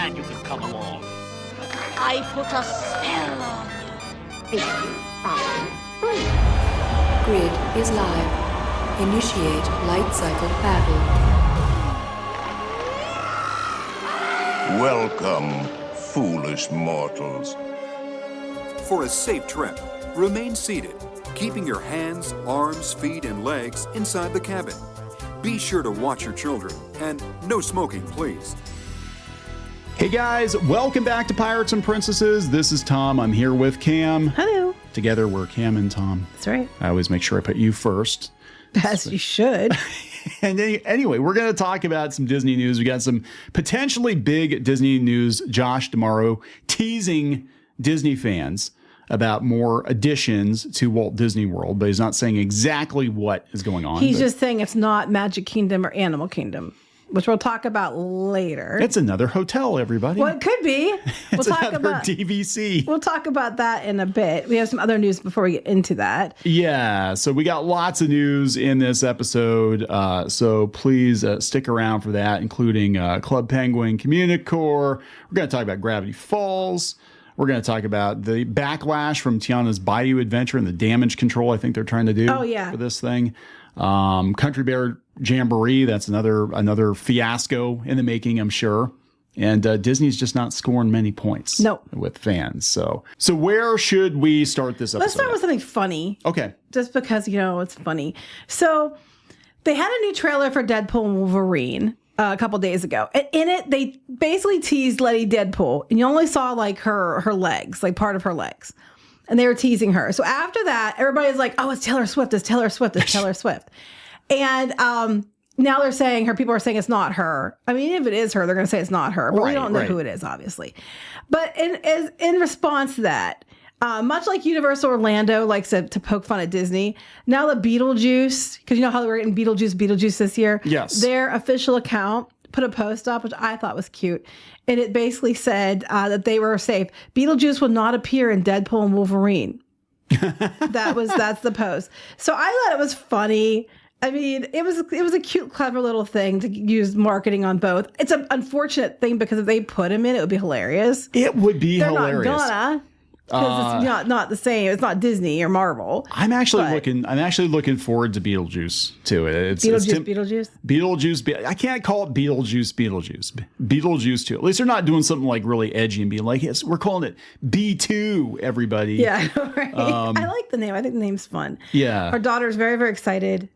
glad you could come along. I put a spell on you. Grid is live. Initiate light cycle battle. Welcome, foolish mortals. For a safe trip, remain seated, keeping your hands, arms, feet, and legs inside the cabin. Be sure to watch your children, and no smoking, please. Hey guys, welcome back to Pirates and Princesses. This is Tom. I'm here with Cam. Hello. Together we're Cam and Tom. That's right. I always make sure I put you first. As you should. And anyway, we're going to talk about some Disney news. We got some potentially big Disney news. Josh tomorrow teasing Disney fans about more additions to Walt Disney World, but he's not saying exactly what is going on. He's just saying it's not Magic Kingdom or Animal Kingdom, which we'll talk about later. It's another hotel, everybody. Well, it could be. It's another DVC. We'll talk about that in a bit. We have some other news before we get into that. Yeah, so we got lots of news in this episode, so please stick around for that, including Club Penguin, Communicore. We're going to talk about Gravity Falls. We're going to talk about the backlash from Tiana's Bayou adventure and the damage control I think they're trying to do for this thing. Country Bear Jamboree, that's another fiasco in the making, I'm sure. And Disney's just not scoring many points with fans. So where should we start this episode? Let's start with something funny. Okay. Just because, it's funny. So they had a new trailer for Deadpool and Wolverine a couple days ago. And in it, they basically teased Letty Deadpool. And you only saw like her legs, like part of her legs. And they were teasing her. So after that, everybody's like, oh, it's Taylor Swift. It's Taylor Swift. It's Taylor Swift. And now they're saying people are saying it's not her. I mean, if it is her, they're going to say it's not her. But we don't know who it is, obviously. But in response to that, much like Universal Orlando likes to poke fun at Disney, now the Beetlejuice, because you know how they were getting Beetlejuice this year? Yes. Their official account put a post up, which I thought was cute. And it basically said that they were safe. Beetlejuice will not appear in Deadpool and Wolverine. That's the post. So I thought it was funny. I mean, it was a cute, clever little thing to use marketing on both. It's an unfortunate thing because if they put him in, it would be hilarious. It would be hilarious. They're not gonna. Because it's not the same. It's not Disney or Marvel. I'm actually looking forward to Beetlejuice too. It's Beetlejuice. I can't call it Beetlejuice too. At least they're not doing something like really edgy and being like, yes, we're calling it B2, everybody. Yeah, right. I like the name. I think the name's fun. Yeah. Our daughter's very, very excited.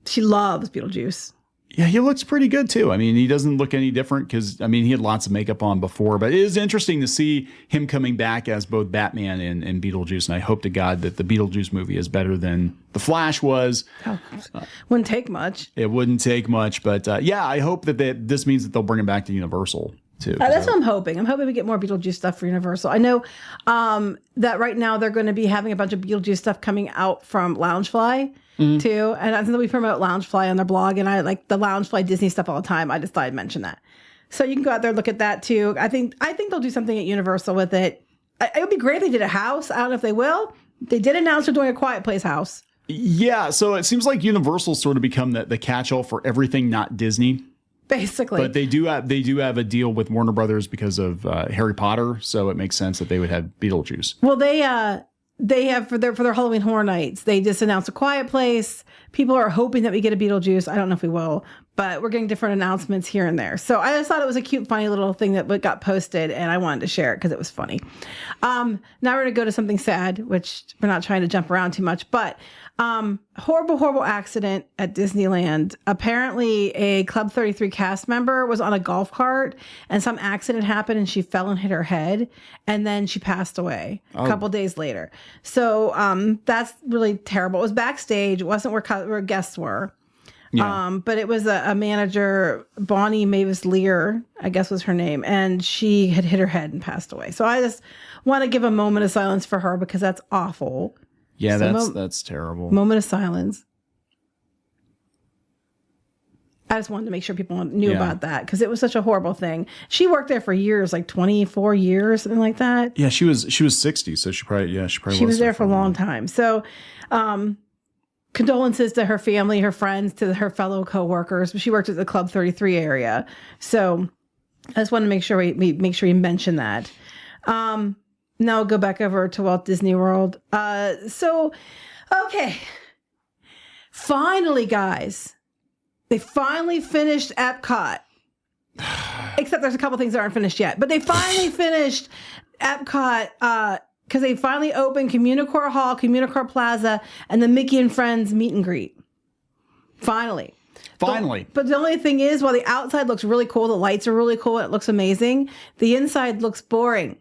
She loves Beetlejuice. Yeah, he looks pretty good too. I mean, he doesn't look any different because, I mean, he had lots of makeup on before, but it is interesting to see him coming back as both Batman and Beetlejuice. And I hope to God that the Beetlejuice movie is better than The Flash was. Wouldn't take much. It wouldn't take much, but yeah, I hope that this means that they'll bring him back to Universal too. That's what I'm hoping. I'm hoping we get more Beetlejuice stuff for Universal. I know that right now they're going to be having a bunch of Beetlejuice stuff coming out from Loungefly. Too, and I think that we promote Loungefly on their blog, and I like the Loungefly Disney stuff all the time. I just thought I'd mention that, so you can go out there and look at that too. I think they'll do something at Universal with it. It would be great if they did a house. I don't know if they will. They did announce they're doing a Quiet Place house. Yeah, so it seems like Universal's sort of become the catch-all for everything not Disney. Basically, but they do have a deal with Warner Brothers because of Harry Potter, so it makes sense that they would have Beetlejuice. Well, they have for their Halloween Horror Nights. They just announced a Quiet Place. People are hoping that we get a Beetlejuice. I don't know if we will, but we're getting different announcements here and there. So I just thought it was a cute, funny little thing that got posted, and I wanted to share it because it was funny. Now we're going to go to something sad, which we're not trying to jump around too much, but horrible accident at Disneyland. Apparently a Club 33 cast member was on a golf cart and some accident happened and she fell and hit her head and then she passed away a couple days later. So that's really terrible. It was backstage. It wasn't where guests were. Yeah. But it was a manager, Bonnie Mavis Lear, I guess was her name, and she had hit her head and passed away. So I just want to give a moment of silence for her because that's awful. Yeah, that's terrible. Moment of silence. I just wanted to make sure people knew about that because it was such a horrible thing. She worked there for years, like 24 years, something like that. Yeah, she was 60, so she was there for a long time. So, condolences to her family, her friends, to her fellow coworkers. She worked at the Club 33 area. So I just want to make sure we mention that. Now I'll go back over to Walt Disney World. Okay. Finally, guys. They finally finished Epcot. Except there's a couple things that aren't finished yet. But they finally finished Epcot because they finally opened Communicore Hall, Communicore Plaza, and the Mickey and Friends meet and greet. Finally. But the only thing is, while the outside looks really cool, the lights are really cool, it looks amazing, the inside looks boring.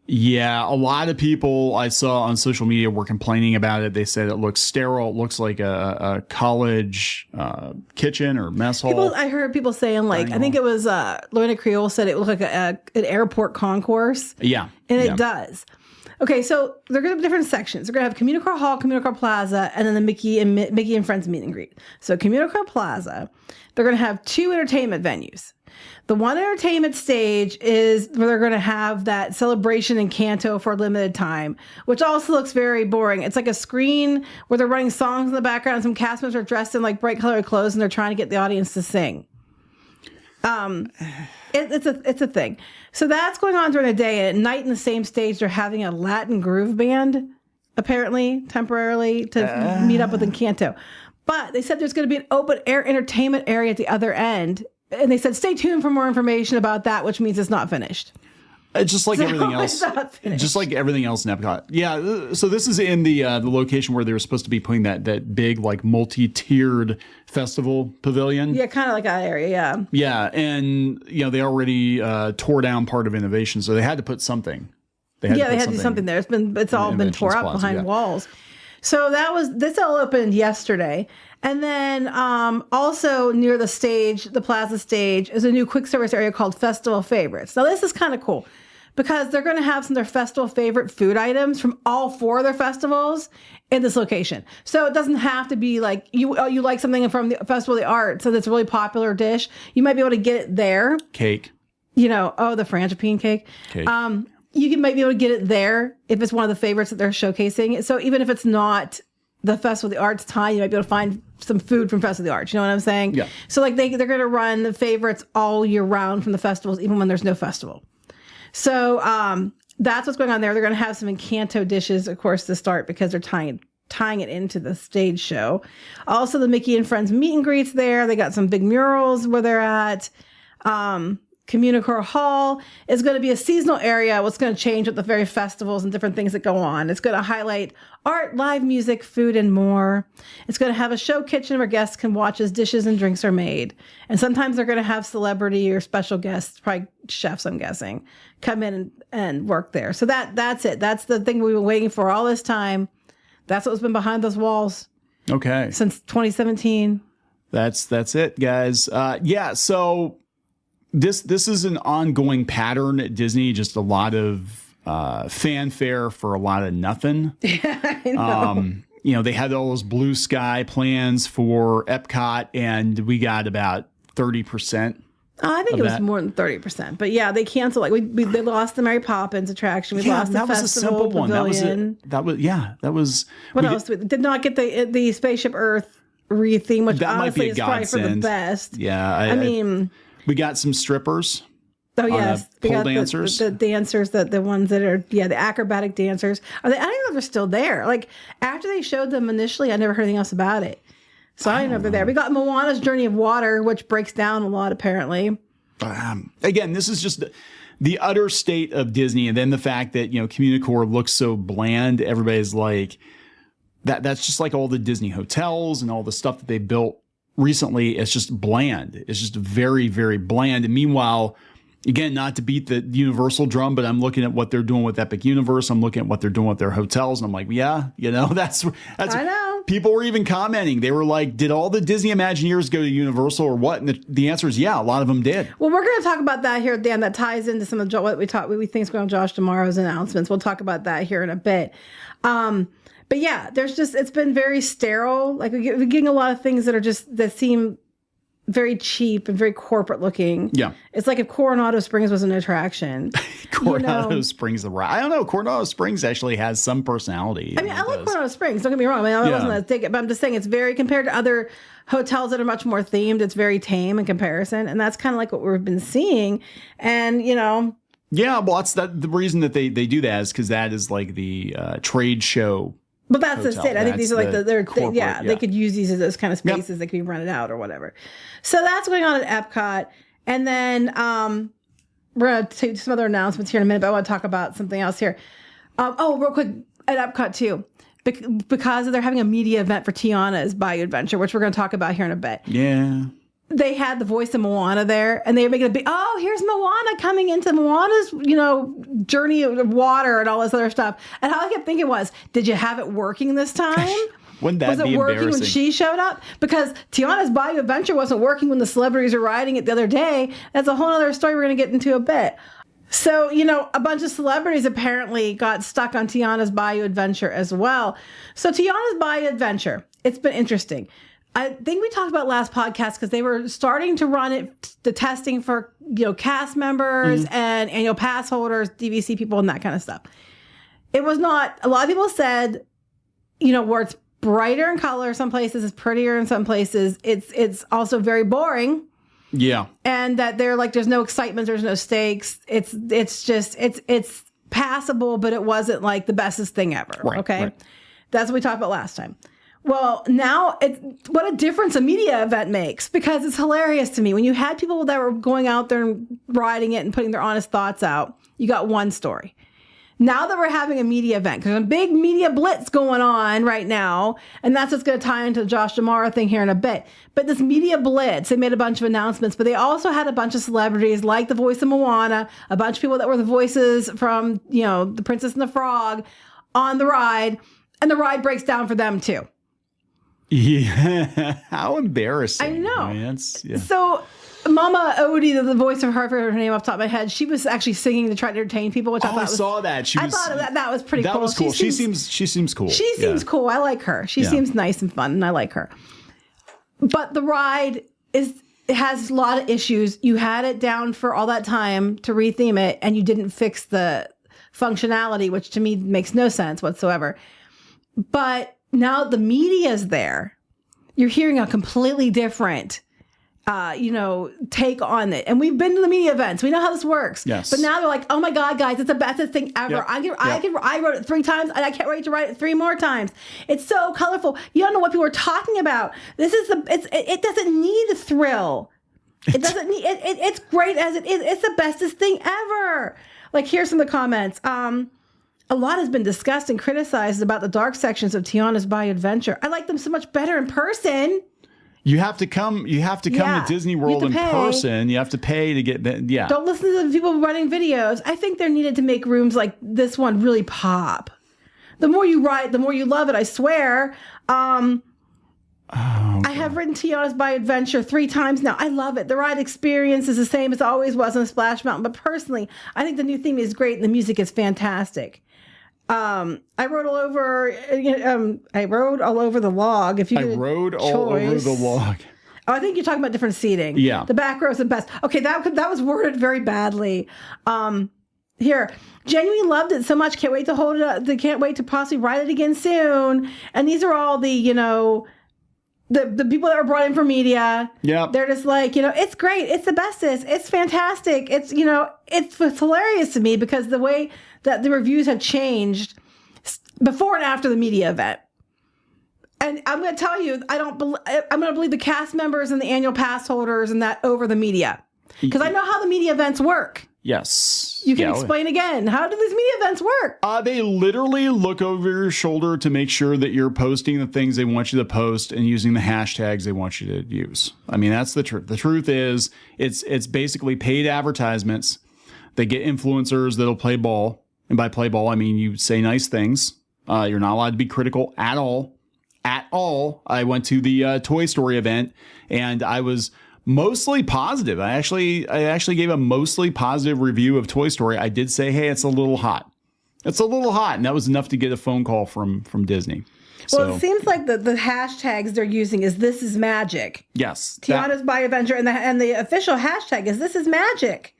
Yeah, a lot of people I saw on social media were complaining about it. They said it looks sterile. It looks like a college kitchen or mess hall. I heard people saying, like, I think it was Lorena Creole said it looked like an airport concourse. Yeah. And it does. Okay, so they're going to have different sections. They're going to have Communicore Hall, Communicore Plaza, and then the Mickey and Friends meet and greet. So Communicore Plaza, they're going to have 2 entertainment venues. The one entertainment stage is where they're going to have that celebration in Canto for a limited time, which also looks very boring. It's like a screen where they're running songs in the background and some cast members are dressed in like bright colored clothes and they're trying to get the audience to sing. It's a thing. So that's going on during the day. And at night in the same stage, they're having a Latin groove band, apparently, temporarily, to meet up with Encanto. But they said there's going to be an open air entertainment area at the other end. And they said, stay tuned for more information about that, which means it's not finished. It's just like everything else. Just like everything else in Epcot. Yeah. So this is in the location where they were supposed to be putting that big, like, multi-tiered festival pavilion. Yeah, kind of like that area. Yeah. Yeah, and they already tore down part of Innovation, so they had to put something. They had to do something there. It's all been tore up behind walls. So this all opened yesterday. And then also near the stage, the plaza stage, is a new quick service area called Festival Favorites. Now, this is kind of cool because they're going to have some of their festival favorite food items from all 4 of their festivals in this location. So it doesn't have to be like you like something from the Festival of the Arts, so that's a really popular dish. You might be able to get it there. Cake. The frangipane cake. You might be able to get it there if it's one of the favorites that they're showcasing. So even if it's not the Festival of the Arts time, you might be able to find some food from Festival of the Arts. You know what I'm saying? Yeah. So like they're going to run the favorites all year round from the festivals, even when there's no festival. So that's what's going on there. They're going to have some Encanto dishes, of course, to start because they're tying it into the stage show. Also, the Mickey and Friends meet and greets there. They got some big murals where they're at. Communicore Hall is going to be a seasonal area. What's going to change with the various festivals and different things that go on. It's going to highlight art, live music, food, and more. It's going to have a show kitchen where guests can watch as dishes and drinks are made. And sometimes they're going to have celebrity or special guests, probably chefs, I'm guessing, come in and work there. So that's it. That's the thing we've been waiting for all this time. That's what's been behind those walls. Okay. Since 2017. That's it, guys. So This is an ongoing pattern at Disney, just a lot of fanfare for a lot of nothing. Yeah, I know. They had all those blue sky plans for Epcot, and we got about 30%. I think it was more than 30%. But yeah, they canceled. They lost the Mary Poppins attraction. We lost the festival pavilion. That was. What else? Did not get the Spaceship Earth re-theme, which that honestly might be is probably for the best. Yeah, I mean. We got some strippers. Oh, yes. We got dancers. The dancers, the ones that are, the acrobatic dancers. I don't even know if they're still there. Like, after they showed them initially, I never heard anything else about it. So I don't know if they're there. We got Moana's Journey of Water, which breaks down a lot, apparently. Again, this is just the utter state of Disney. And then the fact that, Communicore looks so bland. Everybody's like, that's just like all the Disney hotels and all the stuff that they built recently. It's just bland. It's just very, very bland. And meanwhile, again, not to beat the Universal drum, but I'm looking at what they're doing with Epic Universe. I'm looking at what they're doing with their hotels. And I'm like, that's I know. People were even commenting. They were like, did all the Disney Imagineers go to Universal or what? And the answer is, yeah, a lot of them did. Well, we're going to talk about that here, Dan. That ties into some of what we think is going on Josh tomorrow's announcements. We'll talk about that here in a bit. But yeah, it's been very sterile. Like we're getting a lot of things that seem very cheap and very corporate looking. Yeah. It's like if Coronado Springs was an attraction. Coronado Springs, the ride. I don't know. Coronado Springs actually has some personality. I mean, I like Coronado Springs. Don't get me wrong. I mean, I wasn't that ticket, but I'm just saying it's very, compared to other hotels that are much more themed, it's very tame in comparison. And that's kind of like what we've been seeing. And, you know. Yeah, well, that's the reason that they do that is because that is like the trade show. But that's just it. I think these are like they could use these as those kind of spaces that could be rented out or whatever. So that's going on at Epcot. And then we're going to take some other announcements here in a minute, but I want to talk about something else here. Real quick, at Epcot too, because they're having a media event for Tiana's Bayou Adventure, which we're going to talk about here in a bit. Yeah. They had the voice of Moana there, and they were making a big, here's Moana coming into Moana's, journey of water and all this other stuff. And how I kept thinking was, did you have it working this time? Wouldn't that be embarrassing? Was it working when she showed up? Because Tiana's Bayou Adventure wasn't working when the celebrities were riding it the other day. That's a whole other story we're going to get into a bit. So, a bunch of celebrities apparently got stuck on Tiana's Bayou Adventure as well. So Tiana's Bayou Adventure, it's been interesting. I think we talked about last podcast because they were starting to run the testing for, cast members and annual pass holders, DVC people, and that kind of stuff. It was not, a lot of people said, where it's brighter in color, some places it's prettier in some places. It's also very boring. Yeah. And that they're like, there's no excitement, there's no stakes. It's passable, but it wasn't like the bestest thing ever. Right, okay. Right. That's what we talked about last time. Well, now what a difference a media event makes, because it's hilarious to me. When you had people that were going out there and riding it and putting their honest thoughts out, you got one story. Now that we're having a media event, because there's a big media blitz going on right now, and that's what's going to tie into the Josh D'Amaro thing here in a bit. But this media blitz, they made a bunch of announcements, but they also had a bunch of celebrities like the voice of Moana, a bunch of people that were the voices from, The Princess and the Frog on the ride, and the ride breaks down for them too. Yeah, how embarrassing. I know. I mean, So Mama Odie, the voice of her name off the top of my head, she was actually singing to try to entertain people, which I thought I saw that. I thought that was pretty cool. That was cool. She seems cool. She seems cool. I like her. She seems nice and fun, and I like her. But the ride has a lot of issues. You had it down for all that time to retheme it, and you didn't fix the functionality, which to me makes no sense whatsoever. But now the media's there. You're hearing a completely different, take on it. And we've been to the media events. We know how this works. Yes. But now they're like, oh my God, guys, it's the best thing ever. Yep. I wrote it 3 times, and I can't wait to write it 3 more times. It's so colorful. You don't know what people are talking about. It doesn't need a thrill. It doesn't need, it's great as it is. It's the bestest thing ever. Like, here's some of the comments. A lot has been discussed and criticized about the dark sections of Tiana's Bayou Adventure. I like them so much better in person. You have to come to Disney World in person. You have to pay to get that. Yeah. Don't listen to the people running videos. I think they're needed to make rooms like this one really pop. The more you ride, the more you love it, I swear. I have ridden Tiana's Bayou Adventure 3 times now. I love it. The ride experience is the same as it always was on Splash Mountain. But personally, I think the new theme is great and the music is fantastic. I rode all over the log. If you over the log. Oh, I think you're talking about different seating. Yeah. The back row's the best. Okay, that was worded very badly. Here, genuinely loved it so much. Can't wait to hold it up. They can't wait to possibly ride it again soon. And these are all the, the people that were brought in for media. Yeah. They're just like, it's great. It's the bestest. It's fantastic. It's hilarious to me because the way that the reviews have changed before and after the media event. And I'm going to tell you, I'm going to believe the cast members and the annual pass holders and that over the media. Because I know how the media events work. Yes. You can explain again. How do these media events work? They literally look over your shoulder to make sure that you're posting the things they want you to post and using the hashtags they want you to use. I mean, that's the truth. The truth is it's basically paid advertisements. They get influencers that'll play ball. And by play ball, I mean you say nice things. You're not allowed to be critical at all. At all. I went to the Toy Story event, and I was mostly positive. I actually gave a mostly positive review of Toy Story. I did say, hey, it's a little hot. It's a little hot, and that was enough to get a phone call from Disney. Well, it seems like the hashtags they're using is "This is magic." Yes, Tiana's Bayou Adventure, and the official hashtag is "This is magic."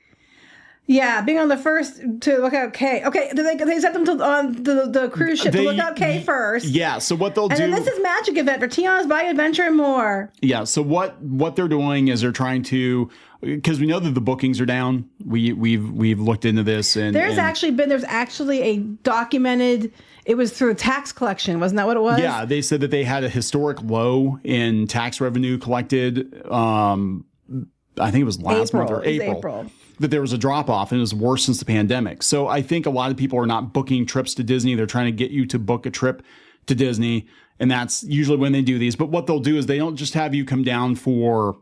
Yeah, being on the first to look out K. Okay, they sent them on the cruise ship to look out K first. Yeah, so what they'll do... And then This is magic event for Tiana's Bayou Adventure and more. Yeah, so what they're doing is they're trying to... Because we know that the bookings are down. We've looked into this, and there's actually a documented... It was through tax collection, wasn't that what it was? Yeah, they said that they had a historic low in tax revenue collected. I think it was last month or April. That there was a drop off, and it was worse since the pandemic. So I think a lot of people are not booking trips to Disney. They're trying to get you to book a trip to Disney, and that's usually when they do these. But what they'll do is they don't just have you come down for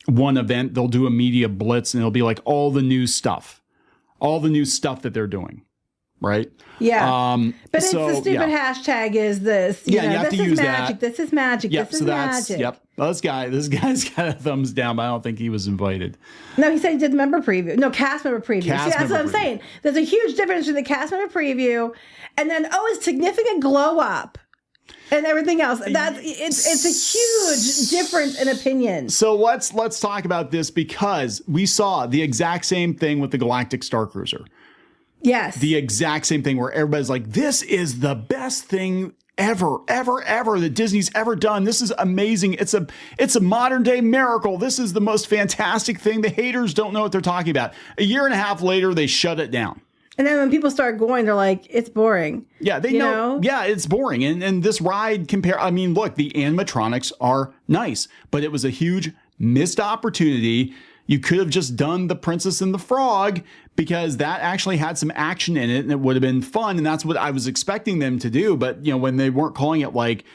one event. They'll do a media blitz, and it'll be like all the new stuff that they're doing. Right? Yeah. But it's the stupid hashtag is this. You have to use magic. This is magic. Yep, this is magic. Yep. Well, this guy's got a thumbs down, but I don't think he was invited. No, he said he did member preview. No, cast member preview. That's what I'm saying. There's a huge difference between the cast member preview and then, it's significant glow up. And everything else. It's a huge difference in opinion. So let's talk about this, because we saw the exact same thing with the Galactic Star Cruiser. Yes. The exact same thing, where everybody's like, this is the best thing ever that Disney's ever done. This is amazing. It's a modern day miracle. This is the most fantastic thing. The haters don't know what they're talking about. A year and a half later, they shut it down. And then when people start going, they're like, it's boring. Yeah, they know. Yeah, it's boring. And this ride look, the animatronics are nice, but it was a huge missed opportunity. You could have just done The Princess and the Frog, because that actually had some action in it, and it would have been fun. And that's what I was expecting them to do. But, when they weren't calling it like,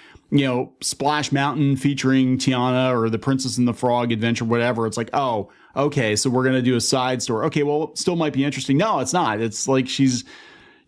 Splash Mountain featuring Tiana or The Princess and the Frog Adventure, whatever, it's like, oh, okay, so we're going to do a side story. Okay, well, it still might be interesting. No, it's not. It's like she's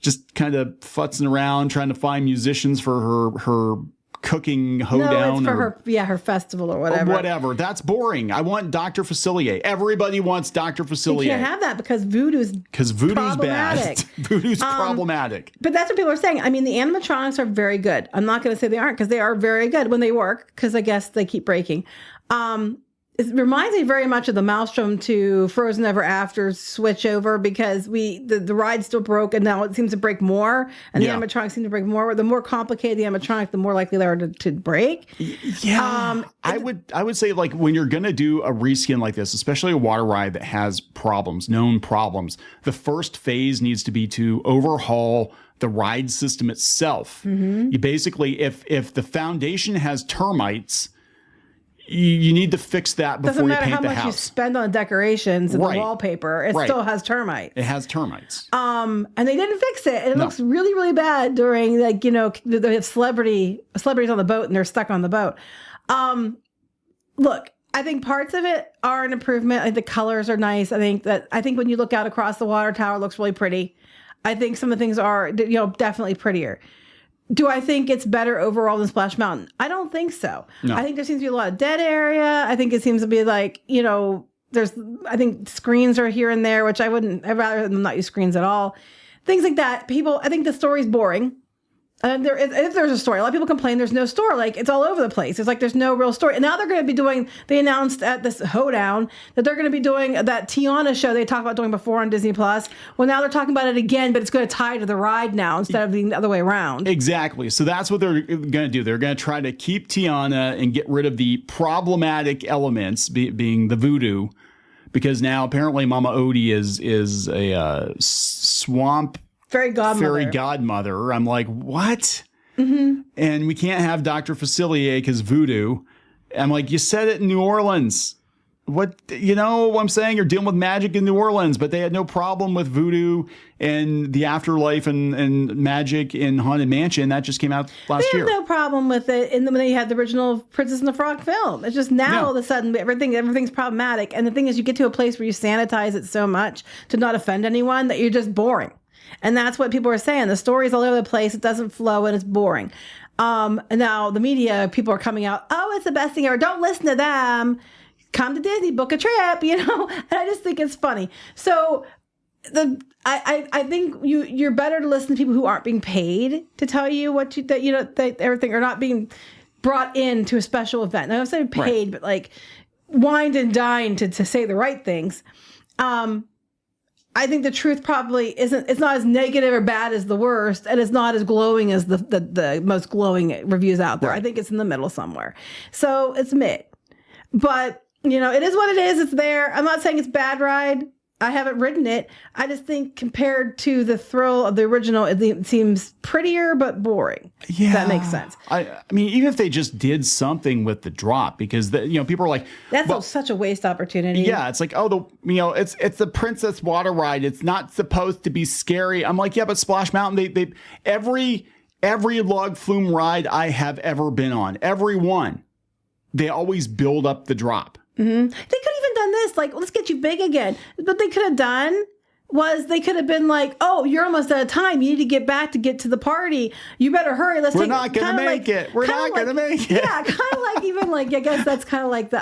just kind of futzing around trying to find musicians for her cooking hoedown. No, it's for her festival or whatever. Whatever. That's boring. I want Dr. Facilier. Everybody wants Dr. Facilier. You can't have that because voodoo's bad. Voodoo's problematic. But that's what people are saying. I mean, the animatronics are very good. I'm not going to say they aren't, because they are very good when they work, because I guess they keep breaking. It reminds me very much of the Maelstrom to Frozen Ever After switch over, because the ride still broke, and now it seems to break more, and the animatronics seem to break more. The more complicated the animatronic, the more likely they are to break. Yeah, I would say, like, when you're gonna do a reskin like this, especially a water ride that has known problems, the first phase needs to be to overhaul the ride system itself. Mm-hmm. You basically, if the foundation has termites, you need to fix that before you paint the house. Doesn't matter how much you spend on the decorations and the wallpaper, it still has termites. It has termites. And they didn't fix it. And it looks really, really bad during, like, the celebrities on the boat, and they're stuck on the boat. Look, I think parts of it are an improvement. I think the colors are nice. I think when you look out across the water tower, it looks really pretty. I think some of the things are, definitely prettier. Do I think it's better overall than Splash Mountain? I don't think so. No. I think there seems to be a lot of dead area. I think it seems to be like, I think screens are here and there, which I'd rather them not use screens at all. Things like that. I think the story's boring. If there's a story, a lot of people complain there's no story. Like, it's all over the place. It's like there's no real story. And now they're going to be they announced at this hoedown that they're going to be doing that Tiana show they talked about doing before on Disney Plus. Well, now they're talking about it again, but it's going to tie to the ride now instead of being the other way around. Exactly. So that's what they're going to do. They're going to try to keep Tiana and get rid of the problematic elements, being the voodoo, because now apparently Mama Odie is a swamp fairy godmother. I'm like, what? Mm-hmm. And we can't have Dr. Facilier because voodoo. I'm like, you said it in New Orleans. What I'm saying? You're dealing with magic in New Orleans, but they had no problem with voodoo and the afterlife and magic in Haunted Mansion. That just came out last year. They have no problem with it when they had the original Princess and the Frog film. It's just now all of a sudden everything's problematic. And the thing is, you get to a place where you sanitize it so much to not offend anyone that you're just boring. And that's what people are saying. The story's all over the place. It doesn't flow and it's boring. And now the media, people are coming out, it's the best thing ever. Don't listen to them. Come to Disney, book a trip, And I just think it's funny. So I think you're better to listen to people who aren't being paid to tell you that everything are not being brought in to a special event. I don't say paid, but like wined and dined to say the right things. I think the truth probably it's not as negative or bad as the worst, and it's not as glowing as the most glowing reviews out there. Right. I think it's in the middle somewhere. So it's mid. But, it is what it is. It's there. I'm not saying it's bad ride. I haven't ridden it. I just think compared to the thrill of the original, it seems prettier but boring. Yeah, if that makes sense. I mean, even if they just did something with the drop, because people are like, that's such a waste opportunity. Yeah, it's like, it's the Princess Water ride. It's not supposed to be scary. I'm like, yeah, but Splash Mountain, they every log flume ride I have ever been on, every one, they always build up the drop. Mm-hmm. They could have even done this, like, let's get you big again. What they could have done was they could have been like, oh, you're almost out of time. You need to get back to get to the party. You better hurry. We're not going to make it. We're not going to make it. Yeah, kind of like even like, I guess that's kind of like the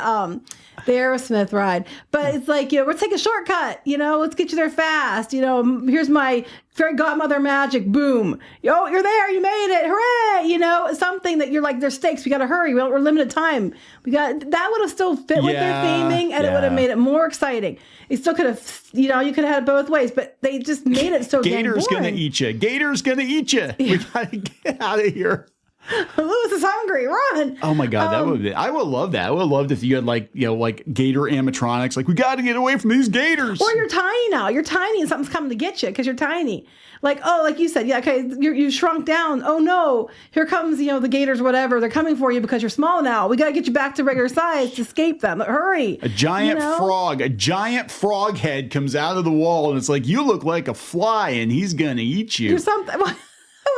Aerosmith ride. But it's like, let's take a shortcut. Let's get you there fast. Here's my fairy godmother magic. Boom. Oh, you're there. You made it. Hooray. Something that you're like, there's stakes. We got to hurry. We're limited time. That would have still fit with their theming, and it would have made it more exciting. It still could have, you could have had it both ways, but they just made it so Gator's going to eat you. Gator's going to eat you. Yeah. We got to get out of here. Lewis is hungry. Run! Oh my God, I would love that. I would love if you had like gator animatronics. Like, we got to get away from these gators. Or you're tiny now. You're tiny and something's coming to get you because you're tiny. Like, like you said, yeah, okay, you shrunk down. Oh no, here comes the gators, whatever. They're coming for you because you're small now. We got to get you back to regular size to escape them. Hurry! A giant frog head comes out of the wall, and it's like, you look like a fly, and he's gonna eat you. Or something.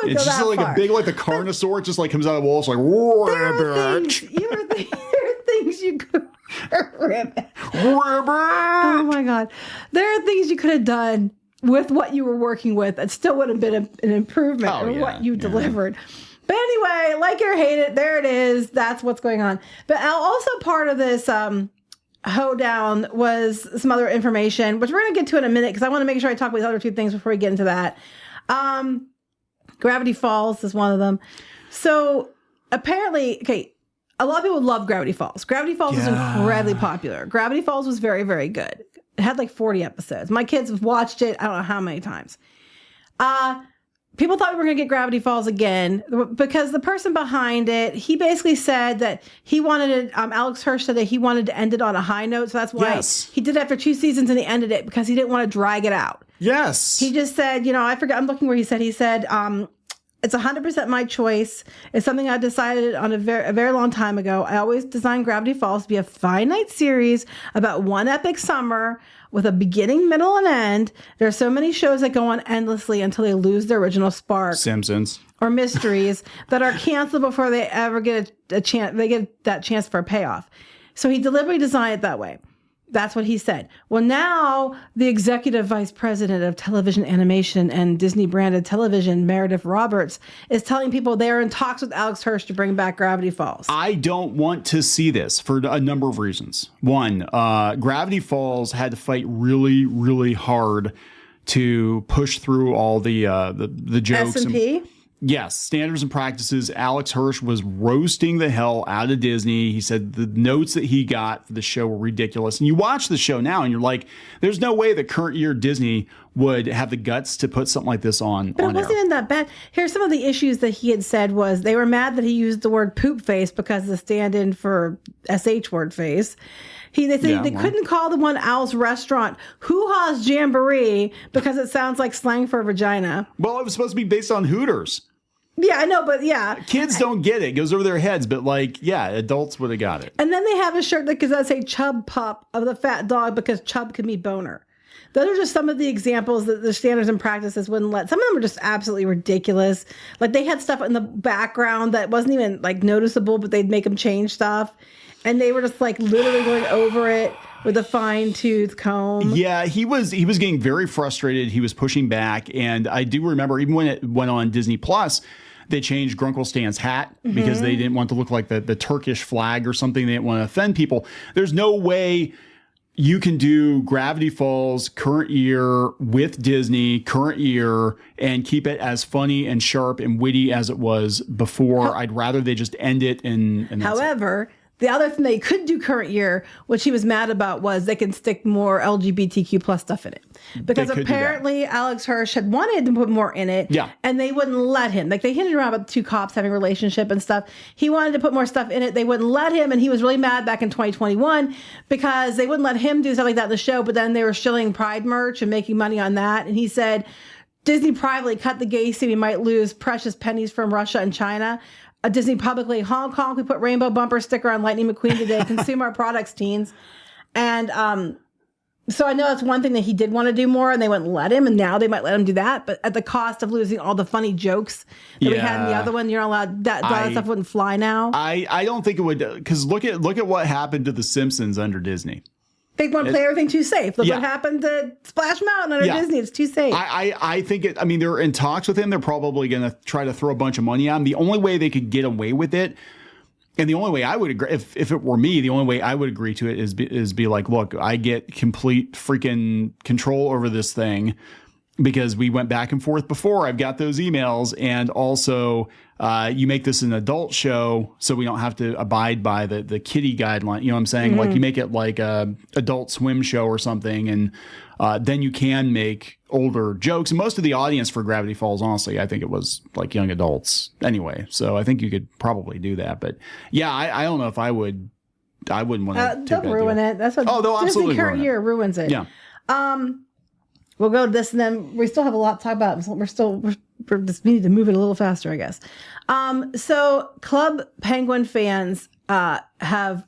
It's just like a big, like a carnosaur. It just like comes out of the wall. It's like, rabbit. There are things you could. Rabbit. Oh my God. There are things you could have done with what you were working with. It still would have been an improvement on what you delivered. But anyway, like it or hate it, there it is. That's what's going on. But also part of this hoedown was some other information, which we're going to get to in a minute because I want to make sure I talk about the other two things before we get into that. Gravity Falls is one of them. So apparently, a lot of people love Gravity Falls. Gravity Falls is incredibly popular. Gravity Falls was very, very good. It had like 40 episodes. My kids have watched it, I don't know how many times. People thought we were going to get Gravity Falls again because the person behind it, he basically said that he wanted it, Alex Hirsch said that he wanted to end it on a high note. So that's why he did it after 2 seasons and he ended it because he didn't want to drag it out. Yes. He just said, I forgot, I'm looking where he said, it's 100% my choice. It's something I decided on a very long time ago. I always designed Gravity Falls to be a finite series about one epic summer with a beginning, middle, and end. There are so many shows that go on endlessly until they lose their original spark. Simpsons. Or mysteries that are canceled before they ever get a chance. They get that chance for a payoff. So he deliberately designed it that way. That's what he said. Well, now the executive vice president of television animation and Disney branded television, Meredith Roberts, is telling people they're in talks with Alex Hirsch to bring back Gravity Falls. I don't want to see this for a number of reasons. One, Gravity Falls had to fight really, really hard to push through all the jokes. S&P? Yes, standards and practices. Alex Hirsch was roasting the hell out of Disney. He said the notes that he got for the show were ridiculous. And you watch the show now and you're like, there's no way that current year Disney would have the guts to put something like this on. But it wasn't even that bad. Here's some of the issues that he had said was they were mad that he used the word poop face because of the stand-in for SH word face. They couldn't call the one Owl's Restaurant Hoo-Ha's Jamboree because it sounds like slang for vagina. Well, it was supposed to be based on Hooters. Yeah, I know, but yeah. Kids don't get it. It goes over their heads, but adults would have got it. And then they have a shirt that does say Chub Pup of the fat dog because Chub can be boner. Those are just some of the examples that the standards and practices wouldn't let. Some of them are just absolutely ridiculous. Like they had stuff in the background that wasn't even like noticeable, but they'd make them change stuff. And they were just like literally going over it with a fine tooth comb. Yeah, he was getting very frustrated. He was pushing back. And I do remember even when it went on Disney Plus, they changed Grunkle Stan's hat because they didn't want to look like the Turkish flag or something. They didn't want to offend people. There's no way you can do Gravity Falls current year with Disney current year and keep it as funny and sharp and witty as it was before. I'd rather they just end it and However, the other thing they could do current year, which he was mad about, was they can stick more LGBTQ plus stuff in it. Because apparently Alex Hirsch had wanted to put more in it. Yeah. And they wouldn't let him. Like, they hinted around about the two cops having a relationship and stuff. He wanted to put more stuff in it. They wouldn't let him. And he was really mad back in 2021 because they wouldn't let him do stuff like that in the show. But then they were shilling Pride merch and making money on that. And he said, Disney privately cut the gay scene. We might lose precious pennies from Russia and China. Disney publicly, Hong Kong, we put rainbow bumper sticker on Lightning McQueen today. Consume our products, teens. And so I know that's one thing that he did want to do more, and they wouldn't let him. And now they might let him do that, but at the cost of losing all the funny jokes that we had in the other one. You're not allowed that stuff wouldn't fly now. I don't think it would, because look at what happened to The Simpsons under Disney. They want to play everything too safe. Look what happened to Splash Mountain under Disney. It's too safe. I think I mean, they're in talks with him. They're probably going to try to throw a bunch of money at him. The only way they could get away with it, and the only way I would agree, if it were me, the only way I would agree to it is be like, look, I get complete freaking control over this thing because we went back and forth before. I've got those emails, and also you make this an adult show so we don't have to abide by the kiddie guideline. You know what I'm saying? Like, you make it like a Adult Swim show or something, and then you can make older jokes. And most of the audience for Gravity Falls, honestly, I think it was like young adults anyway. So I think you could probably do that. But yeah, I don't know if I wouldn't want to. They'll ruin it. That's what they'll absolutely Disney current year ruins it. Yeah. We'll go to this, and then we still have a lot to talk about. We're just need to move it a little faster, I guess. So Club Penguin fans have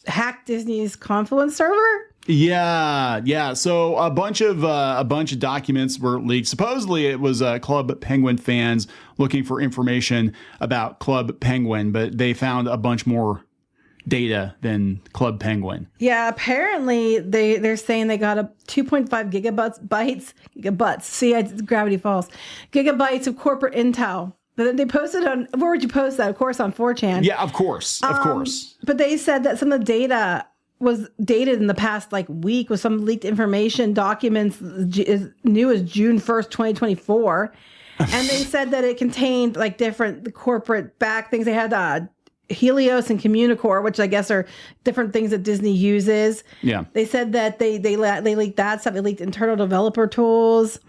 hacked Disney's Confluence server. Yeah. So a bunch of documents were leaked. Supposedly it was Club Penguin fans looking for information about Club Penguin, but they found a bunch more data than Club Penguin. Yeah, apparently they're saying they got a 2.5 gigabytes. See, Gravity Falls. Gigabytes of corporate intel. But they posted on, where would you post that? Of course, on 4chan. Yeah, of course. But they said that some of the data was dated in the past week with some leaked information, documents as new as June 1st, 2024. And they said that it contained different corporate back things. They had Helios and Communicore, which I guess are different things that Disney uses. Yeah. They said that they leaked that stuff. They leaked internal developer tools.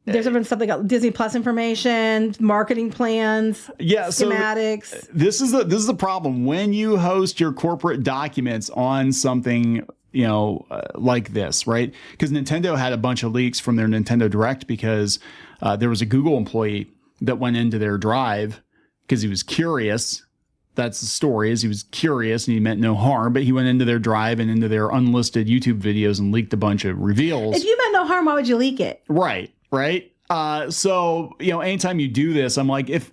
There's different stuff. They got Disney Plus information, marketing plans, schematics. So this is the problem when you host your corporate documents on something like this, right? Because Nintendo had a bunch of leaks from their Nintendo Direct because there was a Google employee that went into their drive because he was curious. That's the story, is he was curious and he meant no harm, but he went into their drive and into their unlisted YouTube videos and leaked a bunch of reveals. If you meant no harm, why would you leak it? Right. So, anytime you do this, I'm like, if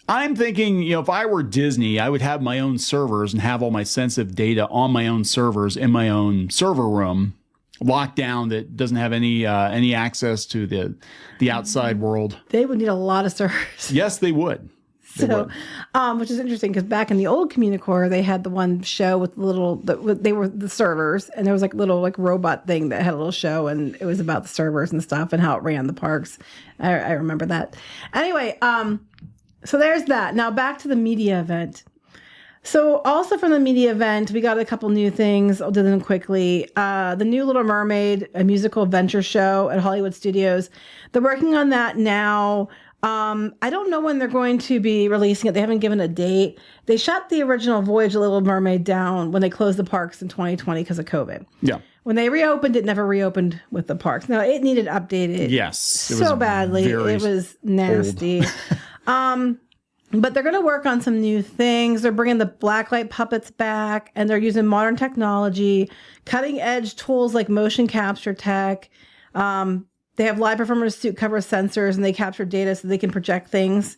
I'm thinking, if I were Disney, I would have my own servers and have all my sensitive data on my own servers in my own server room, locked down, that doesn't have any access to the outside world. They would need a lot of servers. Yes, they would. So, which is interesting because back in the old Communicore, they had the one show with they were the servers, and there was little robot thing that had a little show, and it was about the servers and stuff and how it ran the parks. I remember that. Anyway, so there's that. Now back to the media event. So also from the media event, we got a couple new things. I'll do them quickly. The new Little Mermaid, a musical adventure show at Hollywood Studios. They're working on that now. I don't know when they're going to be releasing it. They haven't given a date. They shut the original Voyage of Little Mermaid down when they closed the parks in 2020 because of COVID. Yeah. When they reopened, it never reopened with the parks. Now, it needed updated. Yes. So badly. It was nasty. But they're going to work on some new things. They're bringing the blacklight puppets back, and they're using modern technology, cutting edge tools like motion capture tech. They have live performers suit cover sensors, and they capture data so they can project things.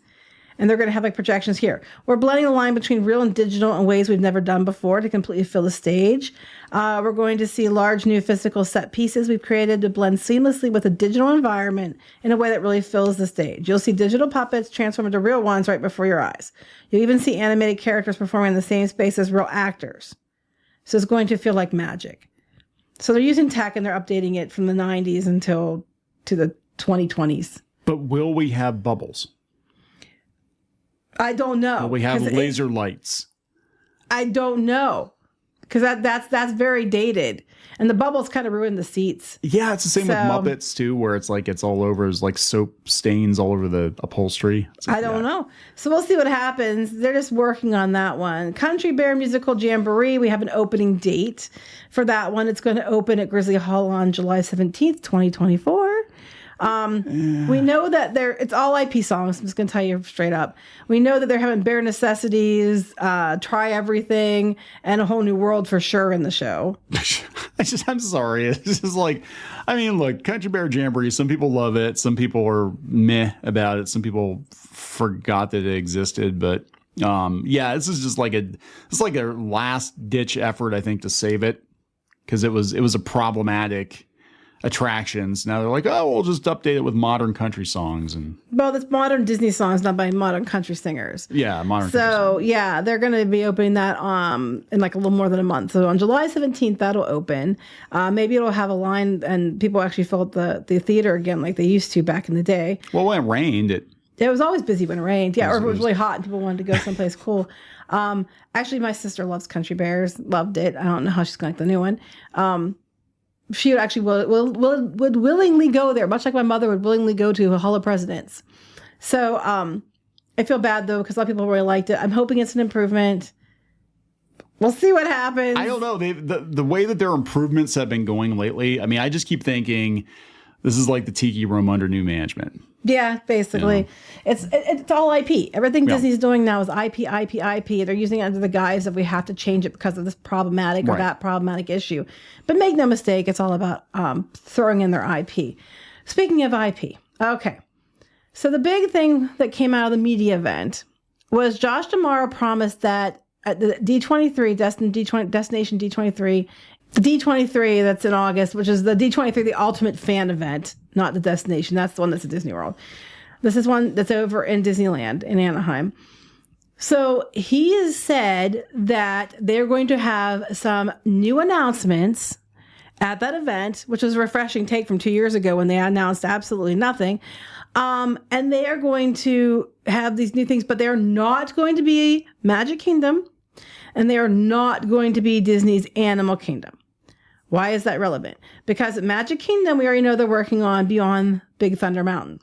And they're going to have projections here. We're blending the line between real and digital in ways we've never done before to completely fill the stage. We're going to see large new physical set pieces we've created to blend seamlessly with a digital environment in a way that really fills the stage. You'll see digital puppets transform into real ones right before your eyes. You'll even see animated characters performing in the same space as real actors. So it's going to feel like magic. So they're using tech and they're updating it from the 90s until to the 2020s. But will we have bubbles? I don't know. Will we have laser lights? I don't know. Because that's very dated. And the bubbles kind of ruin the seats. Yeah, it's the same with Muppets too, where it's like it's all over, it's like soap stains all over the upholstery. Like, I don't know. So we'll see what happens. They're just working on that one. Country Bear Musical Jamboree, we have an opening date for that one. It's going to open at Grizzly Hall on July 17th, 2024. We know that it's all IP songs. I'm just going to tell you straight up. We know that they're having Bare Necessities, Try Everything, and A Whole New World for sure in the show. I'm sorry. It's just like, I mean, look, Country Bear Jamboree, some people love it. Some people are meh about it. Some people forgot that it existed. But yeah, this is just like a last ditch effort, I think, to save it. Because it was a problematic attractions. Now they're like, oh, we'll just update it with modern country songs. Well, that's modern Disney songs, not by modern country singers. Yeah, modern. So yeah, they're going to be opening that in like a little more than a month. So on July 17th, that'll open. Maybe it'll have a line and people actually fill up the theater again like they used to back in the day. Well, when it rained, it was always busy when it rained. Yeah, or if it was really hot and people wanted to go someplace cool. Actually, my sister loves Country Bears. Loved it. I don't know how she's going to like the new one. She would actually would willingly go there, much like my mother would willingly go to a Hall of Presidents. So I feel bad, though, because a lot of people really liked it. I'm hoping it's an improvement. We'll see what happens. I don't know. The way that their improvements have been going lately, I mean, I just keep thinking this is like the Tiki Room under new management. Yeah, basically. You know? It's all IP. Everything Disney's doing now is IP. They're using it under the guise of we have to change it because of this problematic or that problematic issue. But make no mistake, it's all about throwing in their IP. Speaking of IP, okay. So the big thing that came out of the media event was Josh D'Amaro promised that at the D23, Destination D23, D23 that's in August, which is the D23, the Ultimate Fan event, not the Destination. That's the one that's at Disney World. This is one that's over in Disneyland in Anaheim. So he has said that they're going to have some new announcements at that event, which was a refreshing take from 2 years ago when they announced absolutely nothing. And they are going to have these new things, but they're not going to be Magic Kingdom, and they are not going to be Disney's Animal Kingdom. Why is that relevant? Because at Magic Kingdom, we already know they're working on Beyond Big Thunder Mountain.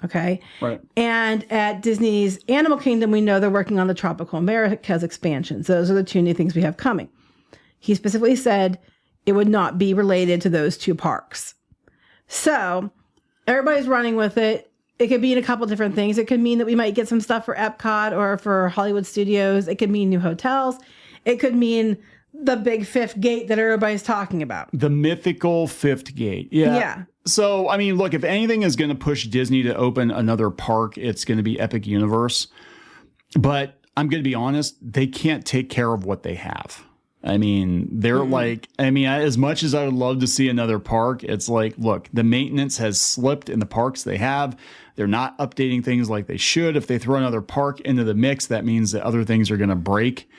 Okay. Right. And at Disney's Animal Kingdom, we know they're working on the Tropical Americas expansions. Those are the two new things we have coming. He specifically said it would not be related to those two parks. So everybody's running with it. It could mean a couple different things. It could mean that we might get some stuff for Epcot or for Hollywood Studios. It could mean new hotels. It could mean the big fifth gate that everybody's talking about. The mythical fifth gate. Yeah. Yeah. So, I mean, look, if anything is going to push Disney to open another park, it's going to be Epic Universe. But I'm going to be honest, they can't take care of what they have. I mean, they're as much as I would love to see another park, it's like, look, the maintenance has slipped in the parks they have. They're not updating things like they should. If they throw another park into the mix, that means that other things are going to break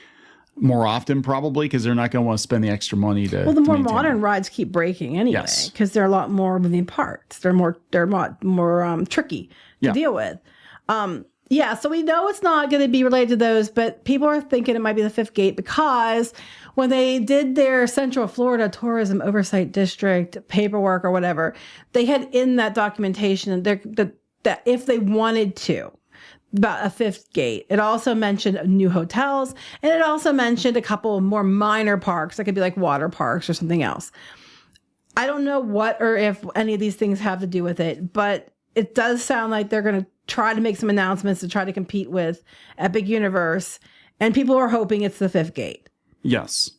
more often, probably, because they're not going to want to spend the extra money to. Well, the more modern rides keep breaking anyway, because they're a lot more moving parts. They're more tricky to deal with. Yeah, so we know it's not going to be related to those, but people are thinking it might be the fifth gate because when they did their Central Florida Tourism Oversight District paperwork or whatever, they had in that documentation that if they wanted to, about a fifth gate. It also mentioned new hotels, and it also mentioned a couple more minor parks that could be like water parks or something else. I don't know what or if any of these things have to do with it, but it does sound like they're going to try to make some announcements to try to compete with Epic Universe, and people are hoping it's the fifth gate. Yes.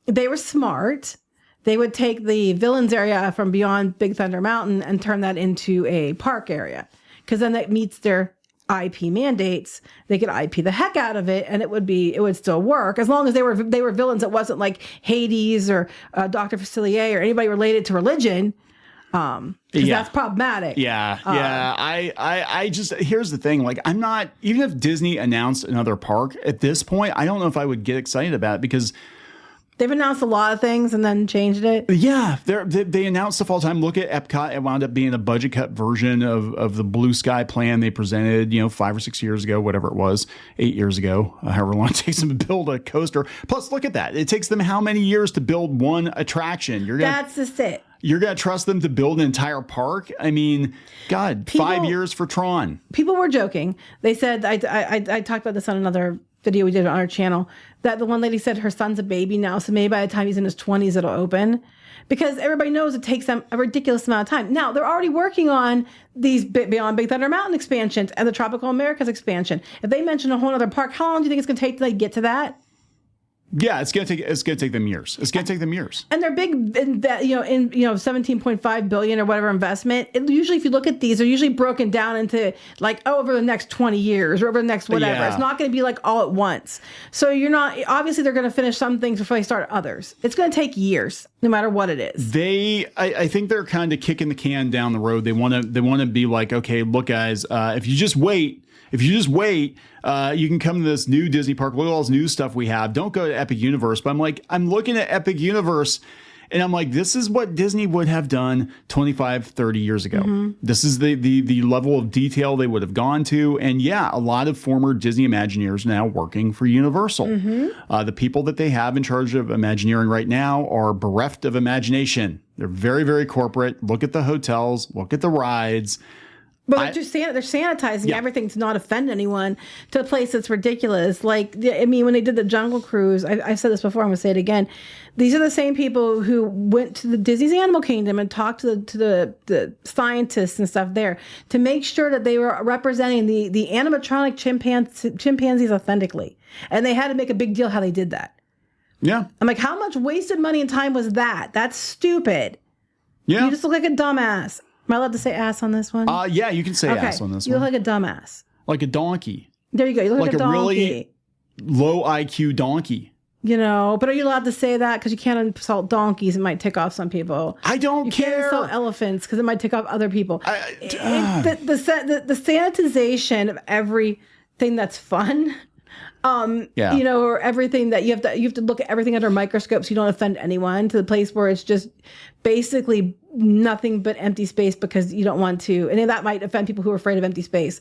They were smart. They would take the Villains area from Beyond Big Thunder Mountain and turn that into a park area, because then that meets their IP mandates. They could IP the heck out of it, and it would still work as long as they were villains. It wasn't like Hades or Dr. Facilier or anybody related to religion. That's problematic. I just, here's the thing. Like, I'm not, even if Disney announced another park at this point, I don't know if I would get excited about it, because They've announced a lot of things and then changed it. Yeah, they announce stuff all the time. Look at Epcot. It wound up being a budget cut version of the Blue Sky plan they presented, 5 or 6 years ago, whatever it was, 8 years ago, however long it takes them to build a coaster. Plus, look at that. It takes them how many years to build one attraction? That's just it. You're going to trust them to build an entire park? I mean, God, 5 years for Tron. People were joking. They said, I talked about this on another video we did on our channel, that the one lady said her son's a baby now, so maybe by the time he's in his 20s, it'll open. Because everybody knows it takes them a ridiculous amount of time. Now, they're already working on these Beyond Big Thunder Mountain expansions and the Tropical Americas expansion. If they mention a whole other park, how long do you think it's going to take till they get to that? Yeah, it's gonna take them years. It's gonna take them years. And they're big in that, 17.5 billion or whatever investment. Usually, if you look at these, they're usually broken down into like, over the next 20 years or over the next whatever. Yeah. It's not going to be like all at once. So you're not, obviously they're going to finish some things before they start others. It's going to take years, no matter what it is. I think they're kind of kicking the can down the road. They want to be like, okay, look, guys, if you just wait, you can come to this new Disney park. Look at all this new stuff we have. Don't go to Epic Universe. But I'm looking at Epic Universe and I'm like, this is what Disney would have done 25, 30 years ago. Mm-hmm. This is the level of detail they would have gone to. And yeah, a lot of former Disney Imagineers now working for Universal. Mm-hmm. The people that they have in charge of Imagineering right now are bereft of imagination. They're very, very corporate. Look at the hotels. Look at the rides. But they're sanitizing everything to not offend anyone to a place that's ridiculous. Like, I mean, when they did the Jungle Cruise, I said this before, I'm going to say it again. These are the same people who went to the Disney's Animal Kingdom and talked to the scientists and stuff there to make sure that they were representing the animatronic chimpanzees authentically. And they had to make a big deal how they did that. Yeah. I'm like, how much wasted money and time was that? That's stupid. Yeah. You just look like a dumbass. Am I allowed to say ass on this one? Yeah, you can say ass on this one. You look like a dumbass. Like a donkey. There you go. You look like a donkey. Really low IQ donkey. But are you allowed to say that? Because you can't insult donkeys. It might tick off some people. I don't care. You can't insult elephants because it might tick off other people. The sanitization of everything that's fun. Or everything that you have to look at everything under a microscope so you don't offend anyone, to the place where it's just basically nothing but empty space because you don't want to. And that might offend people who are afraid of empty space.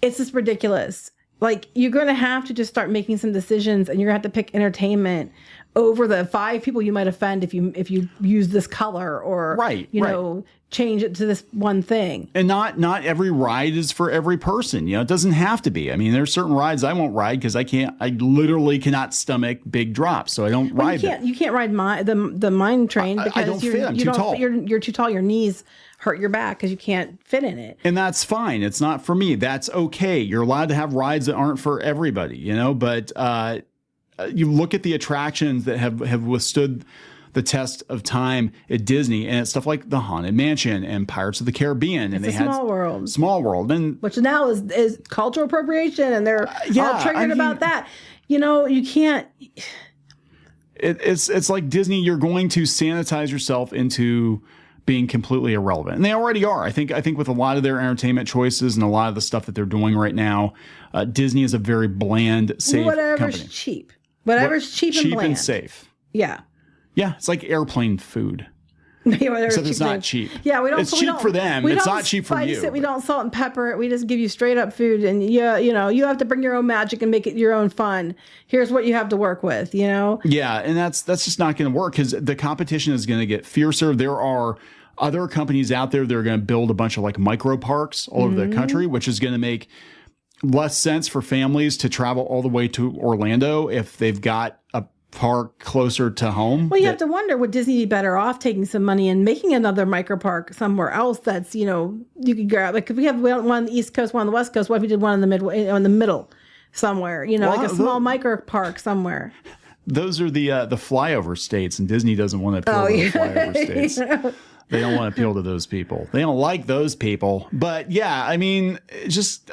It's just ridiculous. Like, you're going to have to just start making some decisions, and you're going to have to pick entertainment over the 5 people you might offend if you use this color or change it to this one thing. And not every ride is for every person. It doesn't have to be. I mean, there's certain rides I won't ride because I literally cannot stomach big drops, so I don't ride them. You can't ride the mine train because I don't fit. I'm too tall. You're too tall. Your knees hurt your back because you can't fit in it. And that's fine. It's not for me. That's okay. You're allowed to have rides that aren't for everybody, but you look at the attractions that have withstood the test of time at Disney, and it's stuff like the Haunted Mansion and Pirates of the Caribbean, and Small World, and which now is cultural appropriation, and they're all triggered about that. You can't. It's like Disney. You're going to sanitize yourself into being completely irrelevant, and they already are. I think with a lot of their entertainment choices and a lot of the stuff that they're doing right now, Disney is a very bland, safe company. Cheap. Whatever's cheap and bland. And safe. Yeah. Yeah, it's like airplane food. Except it's not cheap. Yeah, it's cheap for them. It's not cheap for you. We don't salt and pepper it. We just give you straight up food, and you have to bring your own magic and make it your own fun. Here's what you have to work with. Yeah, and that's just not going to work because the competition is going to get fiercer. There are other companies out there that are going to build a bunch of like micro parks all over the country, which is going to make less sense for families to travel all the way to Orlando if they've got a park closer to home. Well, you have to wonder, would Disney be better off taking some money and making another micro park somewhere else that's, you could grab, like if we have one on the East Coast, one on the West Coast, what if we did one in the middle somewhere, like a small micro park somewhere. Those are the flyover states, and Disney doesn't want to appeal to the flyover states. They don't want to appeal to those people. They don't like those people. But yeah, I mean,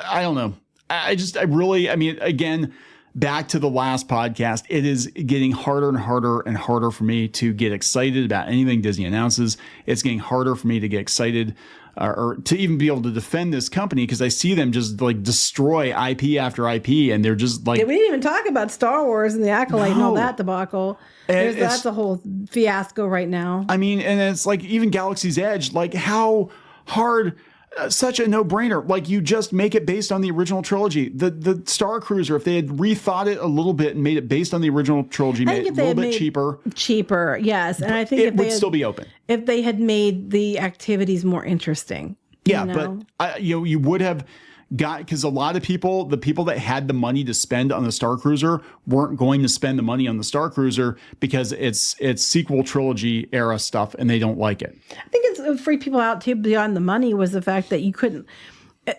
I don't know. Again, back to the last podcast, it is getting harder and harder and harder for me to get excited about anything Disney announces. It's getting harder for me to get excited or to even be able to defend this company, because I see them just like destroy IP after IP, and they're just like, Yeah, we didn't even talk about Star Wars and the Acolyte and all No. that debacle. And That's a whole fiasco right now. I mean, and it's like even Galaxy's Edge, like how hard, such a no-brainer. Like you just make it based on the original trilogy. The Star Cruiser, if they had rethought it a little bit and made it based on the original trilogy, made it a little bit cheaper. Cheaper, yes. And I think it would still be open. If they had made the activities more interesting. Yeah, you know? but you would have got, because a lot of people, the people that had the money to spend on the Star Cruiser weren't going to spend the money on the Star Cruiser because it's sequel trilogy era stuff and they don't like it. I think it's freaked people out too beyond the money was the fact that you couldn't.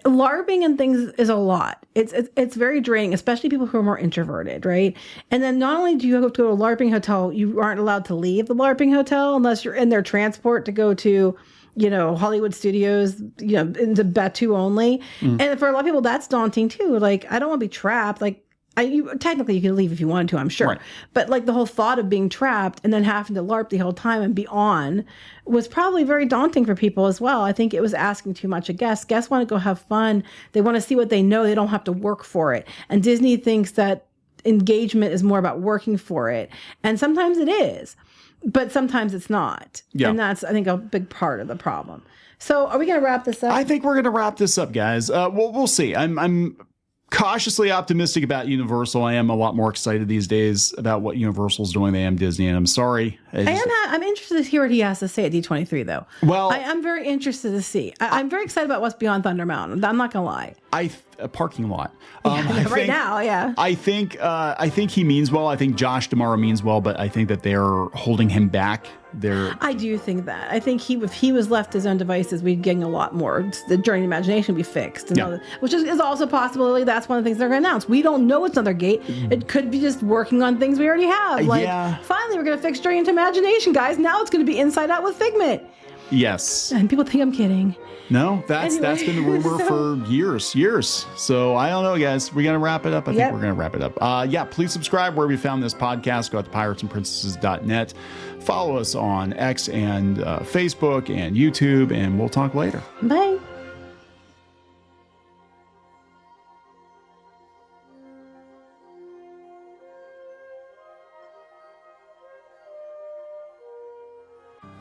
LARPing and things is a lot. It's very draining, especially people who are more introverted, right? And then not only do you have to go to a LARPing hotel, you aren't allowed to leave the LARPing hotel unless you're in their transport to go to, Hollywood Studios, into Batu only. And for a lot of people, that's daunting too. Like, I don't want to be trapped. Like, technically you can leave if you wanted to, I'm sure. Right. But like the whole thought of being trapped and then having to LARP the whole time and be on was probably very daunting for people as well. I think it was asking too much of guests. Guests want to go have fun. They want to see what they know. They don't have to work for it. And Disney thinks that engagement is more about working for it. And sometimes it is. But sometimes it's not. Yeah. And that's, I think, a big part of the problem. So are we going to wrap this up? I think we're going to wrap this up, guys. We'll see. I'm cautiously optimistic about Universal. I am a lot more excited these days about what Universal's doing than I am Disney. And I'm sorry. I'm interested to hear what he has to say at D23, though. Well, I'm very interested to see. I'm very excited about what's beyond Thunder Mountain. I'm not going to lie. A parking lot. Yeah. I think he means well. I think Josh D'Amaro means well, but I think that they're holding him back. I do think that. I think if he was left his own devices, we'd getting a lot more. The Journey to Imagination would be fixed. Which is also a possibility. That's one of the things they're going to announce. We don't know what's on their gate. It could be just working on things we already have. Finally, we're going to fix Journey to Imagination, guys. Now it's going to be Inside Out with Figment. Yes. And people think I'm kidding. No, that's been the rumor for years. So I don't know, guys. We're going to wrap it up. I think we're going to wrap it up. Please subscribe wherever you found this podcast. Go out to piratesandprincesses.net. Follow us on X and Facebook and YouTube, and we'll talk later. Bye.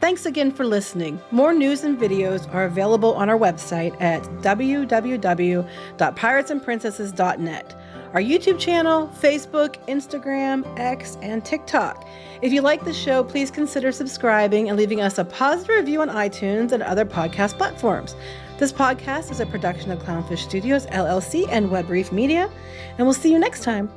Thanks again for listening. More news and videos are available on our website at www.piratesandprincesses.net. Our YouTube channel, Facebook, Instagram, X, and TikTok. If you like the show, please consider subscribing and leaving us a positive review on iTunes and other podcast platforms. This podcast is a production of Clownfish Studios, LLC, and Web Reef Media, and we'll see you next time.